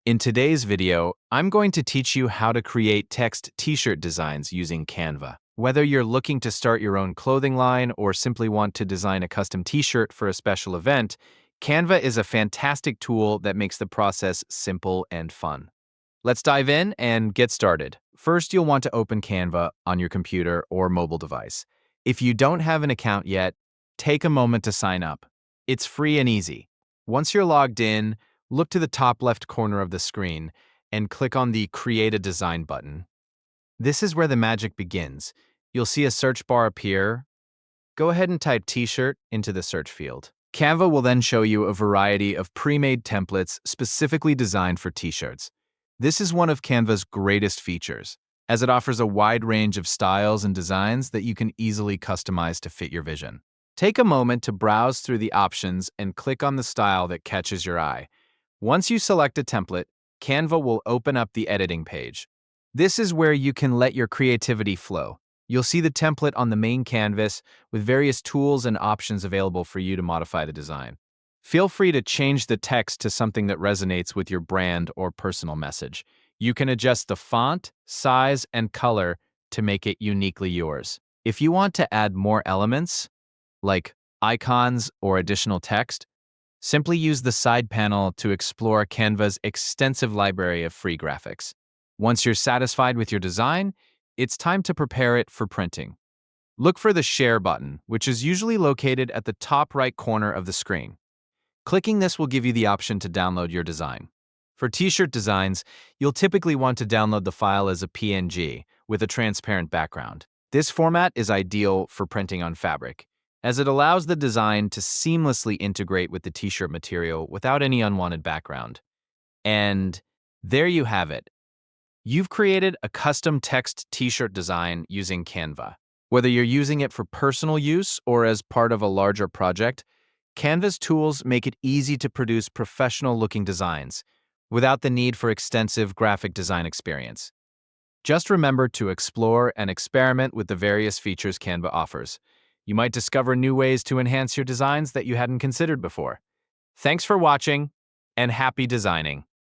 In today's video, I'm going to teach you how to create text t-shirt designs using Canva. Whether you're looking to start your own clothing line or simply want to design a custom t-shirt for a special event, Canva is a fantastic tool that makes the process simple and fun. Let's dive in and get started. First, you'll want to open Canva on your computer or mobile device. If you don't have an account yet, take a moment to sign up. It's free and easy. Once you're logged in, look to the top left corner of the screen and click on the Create a Design button. This is where the magic begins. You'll see a search bar appear. Go ahead and type T-shirt into the search field. Canva will then show you a variety of pre-made templates specifically designed for T-shirts. This is one of Canva's greatest features, as it offers a wide range of styles and designs that you can easily customize to fit your vision. Take a moment to browse through the options and click on the style that catches your eye. Once you select a template, Canva will open up the editing page. This is where you can let your creativity flow. You'll see the template on the main canvas with various tools and options available for you to modify the design. Feel free to change the text to something that resonates with your brand or personal message. You can adjust the font, size, and color to make it uniquely yours. If you want to add more elements, like icons or additional text, simply use the side panel to explore Canva's extensive library of free graphics. Once you're satisfied with your design, it's time to prepare it for printing. Look for the Share button, which is usually located at the top right corner of the screen. Clicking this will give you the option to download your design. For t-shirt designs, you'll typically want to download the file as a PNG with a transparent background. This format is ideal for printing on fabric, as it allows the design to seamlessly integrate with the t-shirt material without any unwanted background. And there you have it. You've created a custom text t-shirt design using Canva. Whether you're using it for personal use or as part of a larger project, Canva's tools make it easy to produce professional-looking designs without the need for extensive graphic design experience. Just remember to explore and experiment with the various features Canva offers. You might discover new ways to enhance your designs that you hadn't considered before. Thanks for watching, and happy designing!